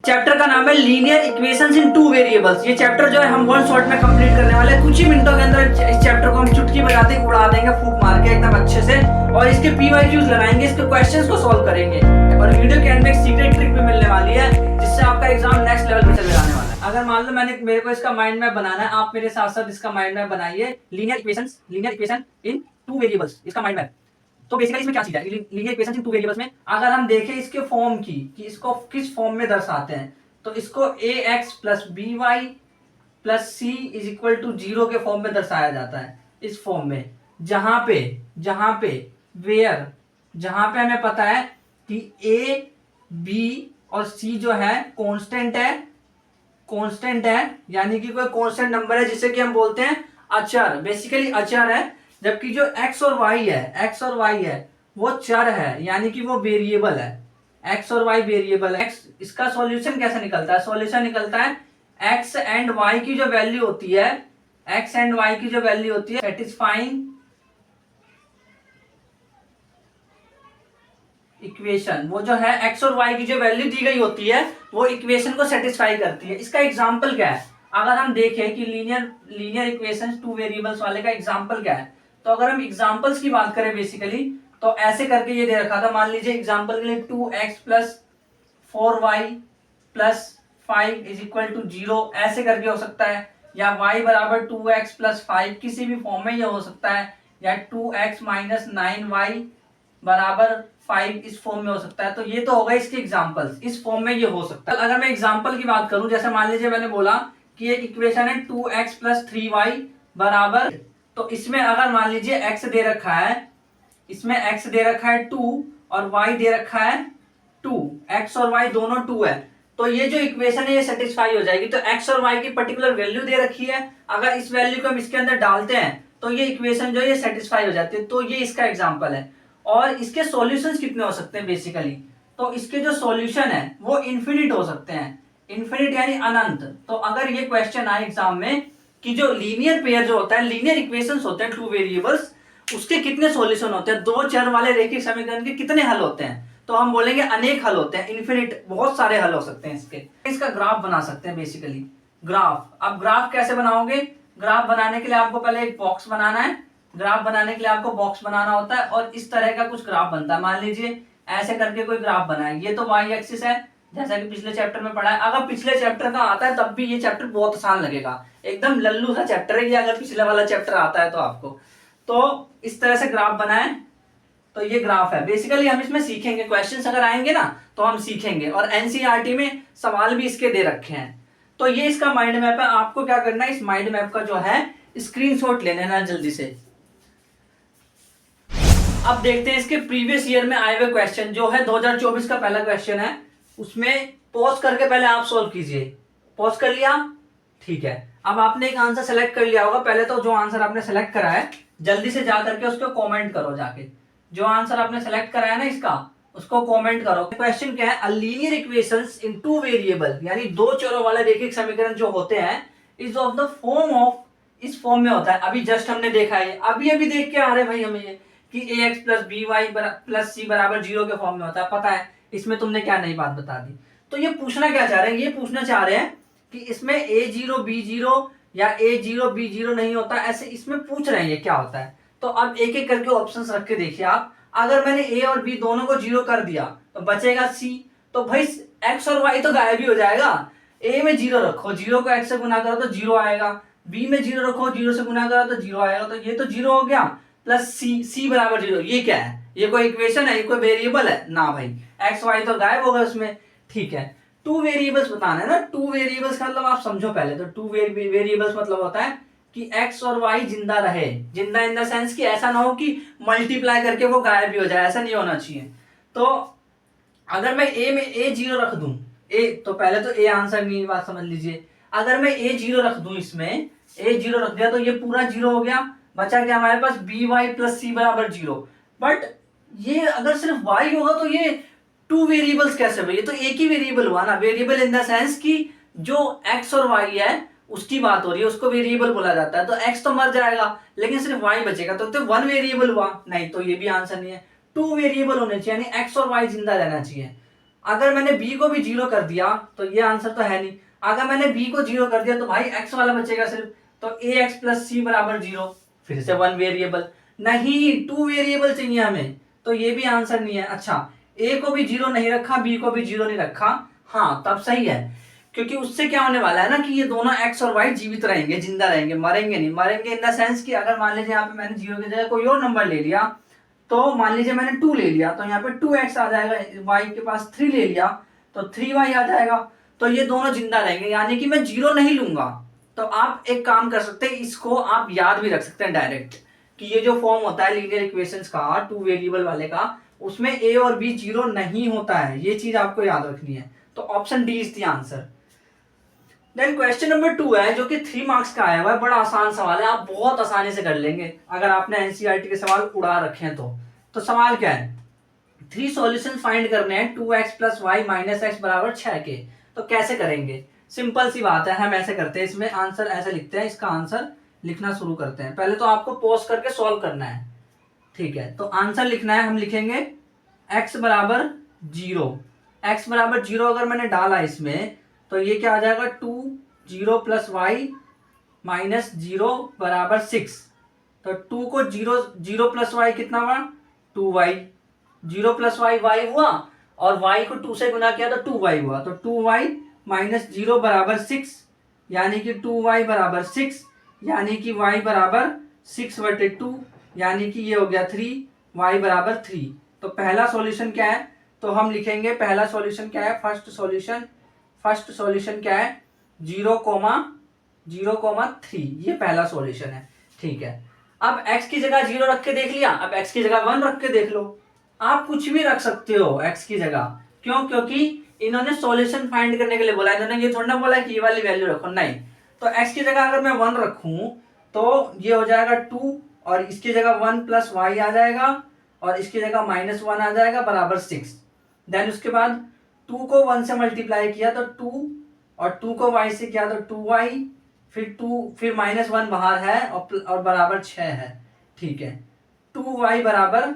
Chapter का नाम है लीनियर इक्वेशंस इन टू वेरिएबल्स। ये चैप्टर जो है हम वन शॉट में कंप्लीट करने वाले हैं। कुछ ही मिनटों के अंदर इस चैप्टर को हम चुटकी बजाते ही उड़ा देंगे, फूंक मार के एकदम अच्छे से, और इसके पीवाईक्यूज लगाएंगे, इसके क्वेश्चंस को सॉल्व करेंगे। और वीडियो के एंड में एक सीक्रेट ट्रिक भी मिलने वाली है जिससे आपका एग्जाम नेक्स्ट लेवल पे चले जाने वाला है। अगर मान लो मेरे को इसका माइंड मैप बनाना है, आप मेरे साथ साथ इसका माइंड मैप बनाइए। Linear equation in two variables, इसका माइंड मैप। तो बेसिकली इसमें क्या चीज है, linear equation in two variables में अगर हम देखें इसके फॉर्म की कि इसको किस फॉर्म में दर्शाते हैं, तो इसको ax plus b y plus c is equal to 0 के फॉर्म में दर्शाया जाता है। इस फॉर्म में जहां पे हमें पता है कि a b और c जो है कांस्टेंट है, यानी कि कोई कांस्टेंट नंबर है जिसे कि हम बोलते हैं अचर, बेसिकली अचर है। जबकि जो x और y है वो चर है, यानी कि वो वेरिएबल है। x और y वेरिएबल है। इसका सॉल्यूशन कैसे निकलता है? सॉल्यूशन निकलता है x एंड y की जो वैल्यू होती है सेटिस्फाइंग इक्वेशन, वो जो है x और y की जो वैल्यू दी गई होती है वो इक्वेशन को सेटिस्फाई करती है। इसका एग्जांपल क्या है? अगर हम देखें कि लीनियर इक्वेशंस टू वेरिएबल्स वाले का एग्जांपल क्या है, तो अगर हम एग्जांपल्स की बात करें बेसिकली, तो ऐसे करके ये दे रखा था। मान लीजिए एग्जांपल के लिए 2x plus 4y plus 5 is equal to 0, ऐसे करके हो सकता है, या y बराबर 2x प्लस 5, किसी भी फॉर्म में ये हो सकता है, या 2x माइनस 9y बराबर 5 इस फॉर्म में हो सकता है। तो ये तो होगा इसके एग्जांपल्स, इस फॉर्म में ये हो सकता है। अगर मैं एग्जांपल की बात करूं, जैसे मान लीजिए मैंने बोला कि एक इक्वेशन है 2x प्लस 3y बराबर, तो इसमें अगर मान लीजिए x दे रखा है, इसमें x दे रखा है 2 और y दे रखा है 2, x और y दोनों 2 है, तो ये जो इक्वेशन है ये सेटिस्फाई हो जाएगी। तो x और y की पर्टिकुलर वैल्यू दे रखी है, अगर इस वैल्यू को हम इसके अंदर डालते हैं तो ये इक्वेशन जो है ये सेटिस्फाई हो जाती है। तो ये इसका एग्जांपल है। और इसके सॉल्यूशंस कितने हो सकते हैं बेसिकली, तो इसके जो सॉल्यूशन है वो इन्फिनिट हो सकते हैं, इन्फिनिट यानी अनंत। तो अगर ये क्वेश्चन आए एग्जाम में कि जो लीनियर पेयर जो होता है, लीनियर इक्वेशंस होते हैं टू वेरिएबल्स, उसके कितने सॉल्यूशन होते हैं, दो चर वाले रैखिक समीकरण के कितने हल होते हैं, तो हम बोलेंगे अनेक हल होते हैं, इन्फिनिट, बहुत सारे हल हो सकते हैं इसके। इसका ग्राफ बना सकते हैं बेसिकली। ग्राफ, अब ग्राफ कैसे बनाओगे? ग्राफ बनाने के लिए आपको पहले एक बॉक्स बनाना है। ग्राफ बनाने के लिए आपको बॉक्स बनाना होता है और इस तरह का कुछ ग्राफ बनता है। मान लीजिए ऐसे करके कोई ग्राफ बना है, ये तो वाई एक्सिस है जैसा कि पिछले चैप्टर में पढ़ा है। अगर पिछले चैप्टर का आता है तब भी ये चैप्टर बहुत आसान लगेगा, एकदम लल्लू सा चैप्टर है ये, अगर पिछले वाला चैप्टर आता है तो आपको। तो इस तरह से ग्राफ बनाए, तो ये ग्राफ है। बेसिकली हम इसमें सीखेंगे, क्वेश्चंस अगर आएंगे ना तो हम सीखेंगे, और एनसीईआरटी में सवाल भी इसके दे रखे हैं। तो ये इसका माइंड मैप है। आपको क्या करना है, इस माइंड मैप का जो है स्क्रीनशॉट ले लेना जल्दी से। अब देखते हैं इसके प्रीवियस ईयर में आए हुए क्वेश्चन, जो है 2024 का पहला क्वेश्चन है, उसमें पॉज करके पहले आप सॉल्व कीजिए। पॉज कर लिया? ठीक है। अब आपने एक आंसर सेलेक्ट कर लिया होगा, पहले तो जो आंसर आपने सेलेक्ट करा है जल्दी से जा करके उसको कमेंट करो, जाके जो आंसर आपने सेलेक्ट करा है ना इसका, उसको कमेंट करो। क्वेश्चन क्या है? A linear equations in two variable, यानी दो चरों वाले रैखिक समीकरण जो होते हैं, is of the form of, इस फॉर्म में होता है। अभी जस्ट हमने देखा है, अभी देख के आ रहे भाई हमें ये कि ax plus b y plus c बराबर 0 के फॉर्म में होता है, पता है। इसमें तुमने क्या नई बात बता दी? तो ये पूछना क्या चाह रहे हैं? ये पूछना चाह रहे हैं कि इसमें a0 b0 या a0 b0 नहीं होता, ऐसे इसमें पूछ रहे हैं ये क्या होता है। तो अब एक एक करके ऑप्शंस रख के देखिए आप। अगर मैंने a और b दोनों को 0 कर दिया तो बचेगा c, तो भाई x और y तो गायब ही हो जाएगा। a में 0 रखो, 0 को x से गुना करो तो 0 आएगा, b में 0 रखो, 0 से गुना करो तो 0 आएगा, तो ये तो 0 हो गया, प्लस c बराबर 0। ये क्या है? ये कोई इक्वेशन है? ये कोई वेरिएबल है ना भाई? x y तो गायब होगा उसमें। ठीक है, टू वेरिएबल्स बताना है ना। टू वेरिएबल्स का मतलब आप समझो पहले तो। टू वेरिएबल्स मतलब होता है कि x और y जिंदा रहे, जिंदा इन द सेंस कि ऐसा ना हो कि मल्टीप्लाई करके वो गायब भी हो जाए, ऐसा नहीं होना चाहिए। तो अगर मैं a में a0 रख दूं, a तो पहले तो a आंसर नहीं, बात समझ लीजिए। अगर मैं a0 रख दूं, इसमें a0 रख दिया तो ये पूरा 0 हो गया, बचा क्या हमारे पास बी वाई प्लस सी बराबर 0। बट ये अगर सिर्फ y होगा तो ये टू वेरिएबल्स कैसे हुए? ये तो एक ही वेरिएबल हुआ ना। वेरिएबल इन द सेंस कि जो x और y है उसकी बात हो रही है, उसको वेरिएबल बोला जाता है। तो x तो मर जाएगा लेकिन सिर्फ y बचेगा, तो वन वेरिएबल हुआ नहीं, तो ये भी आंसर नहीं है। टू वेरिएबल होने चाहिए, यानी x और y जिंदा रहना चाहिए। अगर मैंने बी को भी 0 कर दिया तो ये आंसर तो है नहीं। अगर मैंने बी को 0 कर दिया तो भाई एक्स वाला बचेगा सिर्फ, तो ए एक्स प्लस सी बराबर 0, फिर से 1 वेरिएबल। नहीं, 2 वेरिएबल चाहिए हमें, तो ये भी आंसर नहीं है। अच्छा, ए को भी 0 नहीं रखा, बी को भी 0 नहीं रखा, हाँ तब सही है, क्योंकि उससे क्या होने वाला है ना कि ये दोनों एक्स और वाई जीवित रहेंगे, जिंदा रहेंगे, मरेंगे नहीं। मरेंगे इन द सेंस कि अगर मान लीजिए यहाँ पे मैंने 0 की जगह कोई और नंबर ले लिया, तो मान लीजिए मैंने 2 ले लिया, तो यहाँ पे 2x आ जाएगा, y के पास 3 ले लिया तो 3y आ जाएगा, तो ये दोनों जिंदा रहेंगे, यानी कि मैं 0 नहीं लूंगा। तो आप एक काम कर सकते हैं, इसको आप याद भी रख सकते हैं डायरेक्ट, कि ये जो फॉर्म होता है लीनियर इक्वेशंस का 2 वेरिएबल वाले का, उसमें a और b 0 नहीं होता है, ये चीज आपको याद रखनी है। तो option d is the answer. Then question number 2 है, जो कि 3 मार्क्स का आया हुआ है, बड़ा आसान सवाल है, आप बहुत आसानी से कर लेंगे अगर आपने एनसीईआरटी के सवाल उड़ा रखे हैं तो सवाल क्या है, 3 सॉल्यूशन फाइंड करने हैं 2x plus Y minus x बराबर 6 के। तो कैसे करेंगे, सिंपल सी बात है, हम ऐसे करते हैं, इसमें आंसर ऐसे लिखते हैं, इसका आंसर लिखना शुरू करते हैं। पहले तो आपको पॉज करके सॉल्व करना है, ठीक है। तो आंसर लिखना है, हम लिखेंगे x बराबर 0। x बराबर 0 अगर मैंने डाला इसमें, तो ये क्या आ जाएगा, 2 0 प्लस वाई माइनस 0 बराबर 6। तो 2 को 0 प्लस वाई कितना हुआ, 2y, 0 प्लस वाई वाई हुआ, और y को 2 से गुना किया तो 2y हुआ, तो 2y माइनस 0 बराबर 6, यानी कि 2y बराबर 6, यानी कि y बराबर 6/2, यानी कि ये हो गया 3, y बराबर 3। तो पहला सॉल्यूशन क्या है, तो हम लिखेंगे पहला सॉल्यूशन क्या है, फर्स्ट सॉल्यूशन क्या है, 0,3, ये पहला सॉल्यूशन है, ठीक है। अब x की जगह 0 रख के देख लिया, अब x की जगह 1 रख के देख लो, आप कुछ भी रख सकते हो x की जगह, क्यों, क्योंकि इन्होंने सॉल्यूशन फाइंड करने के लिए बोला, इन्होंने ये थोड़ा ना बोला कि ये वाली वैल्यू रखो, नहीं। तो x की जगह अगर मैं 1 रखूं तो ये हो जाएगा 2, और इसकी जगह 1 प्लस वाई आ जाएगा, और इसकी जगह -1 आ जाएगा बराबर 6। देन उसके बाद 2 को 1 से मल्टीप्लाई किया तो 2, और 2 को y से किया तो 2y, फिर -1 बाहर है, और बराबर 6 है, ठीक है। 2y बराबर,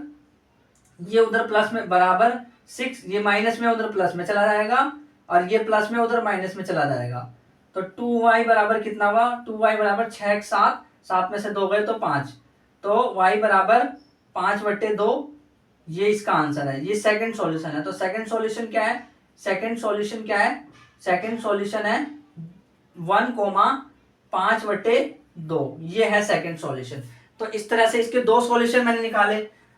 ये उधर प्लस में बराबर 6, ये माइनस में उधर प्लस में चला जाएगा, और ये प्लस में उधर माइनस में चला जाएगा। तो 2y बराबर कितना हुआ, 2y बराबर 6 7, 7 में से 2 गए तो 5, तो y बराबर 5/2, ये इसका आंसर है, ये सेकंड सॉल्यूशन है। तो सेकंड सॉल्यूशन क्या है, सेकंड सॉल्यूशन है 1,5/2, ये है सेकंड सॉल्यूशन। तो इस तरह से इसके 2 सॉल्यूशन मैंने निकाले।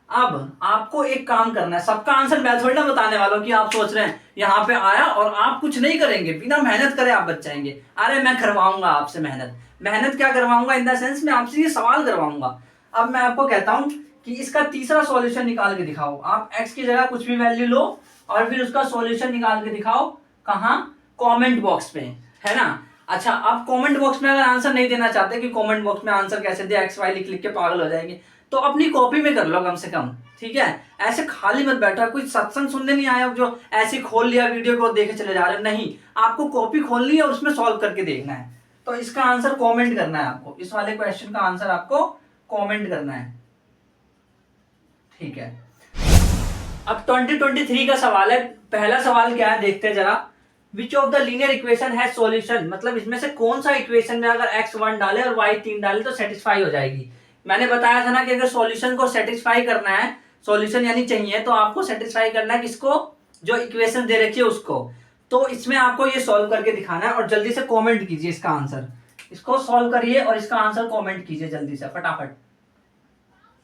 अब आपको एक काम करना है, सबका आंसर मैं थोड़ी ना बताने वाला हूं कि आप सोच रहे हैं यहाँ पे आया और आप कुछ नहीं करेंगे, बिना मेहनत करे आप बच जाएंगे। अरे मैं करवाऊंगा आपसे मेहनत क्या करवाऊंगा, इन द सेंस मैं आपसे ये सवाल करवाऊंगा। अब मैं आपको कहता हूं कि इसका तीसरा सॉल्यूशन निकाल के दिखाओ, आप x की जगह कुछ भी वैल्यू लो और फिर उसका सॉल्यूशन निकाल के दिखाओ, कहाँ, कमेंट बॉक्स में, है ना। अच्छा, आप कमेंट बॉक्स में अगर आंसर नहीं देना चाहते कि कमेंट बॉक्स में आंसर कैसे दे, एक्स वाई लिख लिख के पागल हो जाएंगे, तो अपनी कॉपी में कर लो कम से कम, ठीक है। ऐसे खाली मत बैठो, कोई सत्संग सुनने नहीं आया जो ऐसे खोल लिया वीडियो को देखे चले जा रहे, नहीं, आपको कॉपी खोलनी है और उसमें सॉल्व करके देखना है। तो इसका आंसर कमेंट करना है आपको, इस वाले क्वेश्चन का आंसर आपको कमेंट करना है, ठीक है। अब 2023 का सवाल है, पहला सवाल क्या है देखते हैं जरा, which of the linear equation है सॉल्यूशन, मतलब इसमें से कौन सा इक्वेशन में अगर x1 डाले और y 3 डाले तो सेटिस्फाई हो जाएगी। मैंने बताया था ना कि अगर सॉल्यूशन को सेटिस्फाई करना है, सॉल्यूशन यानी चाहिए, तो आपको सेटिस्फाई करना है किसको, जो इक्वेशन दे रखी है उसको। तो इसमें आपको ये सॉल्व करके दिखाना है, और जल्दी से कमेंट कीजिए इसका आंसर, इसको सॉल्व करिए और इसका आंसर कमेंट कीजिए जल्दी से फटाफट,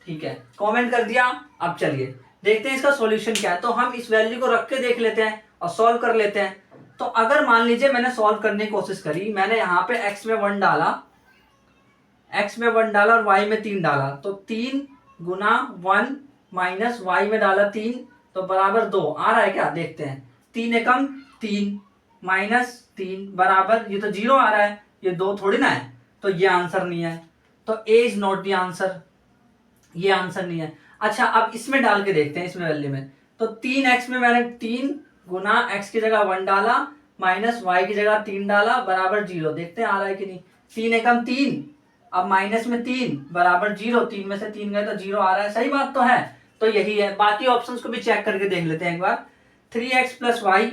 ठीक है। कमेंट कर दिया, अब चलिए देखते हैं इसका सॉल्यूशन क्या है। तो हम इस वैल्यू को रख के देख लेते हैं और सॉल्व कर लेते हैं। तो अगर मान लीजिए मैंने सॉल्व करने की कोशिश करी, मैंने यहाँ पे x में 1 डाला, और y में 3 डाला, तो 3 गुना 1 माइनस y में डाला 3, तो बराबर 2 आ रहा है क्या, देखते हैं। 3 एकम 3 माइनस 3 बराबर, ये तो 0 आ रहा है, ये 2 थोड़ी ना है, तो ये आंसर नहीं है। तो a is not the answer, ये आंसर नहीं है। अच्छा, अब इसमें डाल के देखते हैं, इसमें वैल्यू में, तो 3x में मैंने 3 गुना x की जगह 1 डाला माइनस y की जगह 3 डाला बराबर 0, देखते हैं आ रहा है कि नहीं। 3 एकम 3, अब माइनस में 3 बराबर 0, 3 में से 3 गए तो 0 आ रहा है, सही बात तो है। तो यही है, बाकी ऑप्शंस को भी चेक करके देख लेते हैं एक बार। 3x प्लस वाई,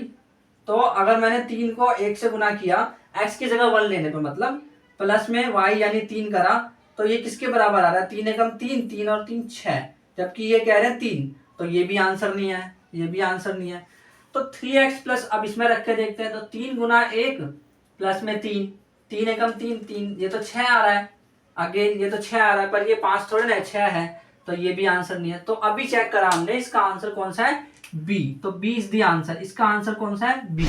तो अगर मैंने 3 को 1 से गुना किया, x की जगह 1 लेने पे, मतलब प्लस में y यानी 3 करा, तो ये किसके बराबर आ रहा है? 3 एकम 3, 3 और 3 6, जबकि ये कह रहे हैं 3, तो ये भी आंसर नहीं है, ये भी आंसर नहीं है। तो 3x प्लस, अब इसमें रख के देखते हैं, तो 3 गुना 1 प्लस में 3, 3 एकम 3, 3, ये तो 6 आ रहा है, अगेन ये तो 6 आ रहा है, पर ये 5 थोड़े ना, 6 है, तो ये भी आंसर नहीं है। तो अभी चेक करा हमने, इसका आंसर कौन सा है? बी। तो बी इज द आंसर, इसका आंसर कौन सा है? बी।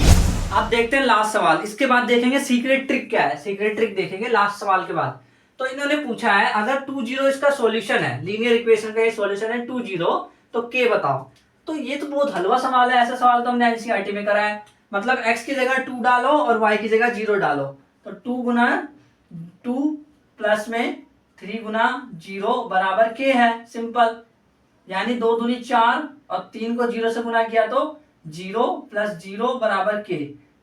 अब देखते हैं लास्ट सवाल, इसके बाद देखेंगे सीक्रेट ट्रिक क्या है, सीक्रेट ट्रिक देखेंगे लास्ट सवाल के बाद। तो इन्होंने पूछा है अगर 2 इसका सॉल्यूशन है, लीनियर इक्वेशन का ये सॉल्यूशन है 2 तो के बताओ। तो ये तो बहुत हलवा सवाल है, ऐसा सवाल तो हमने एनसीईआरटी में करा है। मतलब x की जगह 2 डालो और y की जगह 0 डालो, तो 2 गुना 2 प्लस में 3 गुना 0 बराबर k है, सिंपल। यानी 2 दूनी 4 और 3 को 0 से गुना किया तो 0 प्लस 0 बराबर k,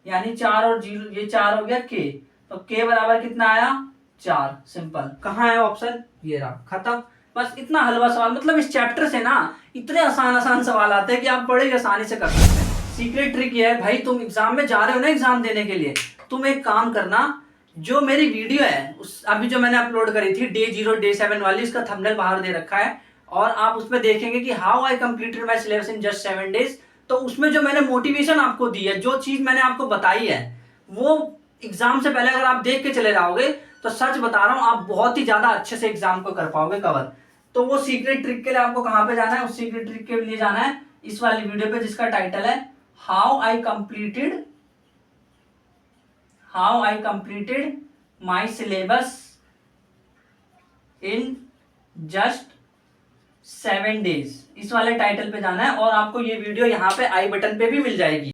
यानी 4 और 0, ये 4 हो गया k, तो k बराबर कितना आया? 4, सिंपल। कहाँ है ऑप्शन? ये रहा, खत्म। बस इतना हलवा सवाल, मतलब इस चैप्टर से ना इतने आसान आसान सवाल आते हैं कि आप बड़े आसानी से कर सकते हैं। सीक्रेट ट्रिक ये है भाई, तुम एग्जाम में जा रहे हो ना एग्जाम देने के लिए, तुम एक काम करना, जो मेरी वीडियो है उस अभी जो मैंने अपलोड करी थी डे 0 डे 7 वाली, उसका थंबनेल बाहर दे रखा है, और आप उसमें देखेंगे कि how I completed my syllabus in just 7 days. तो उसमें जो मैंने मोटिवेशन आपको दी है, जो चीज मैंने आपको बताई है, वो एग्जाम से पहले अगर आप देख के चले जाओगे तो सच बता रहा हूं, आप बहुत ही ज्यादा अच्छे से एग्जाम को कर पाओगे कवर। तो वो सीक्रेट ट्रिक के लिए आपको कहां पे जाना है? उस सीक्रेट ट्रिक के लिए जाना है इस वाली वीडियो पे, जिसका टाइटल है how I completed my syllabus in just 7 days. इस वाले टाइटल पे जाना है, और आपको ये वीडियो यहाँ पे आई बटन पे भी मिल जाएगी।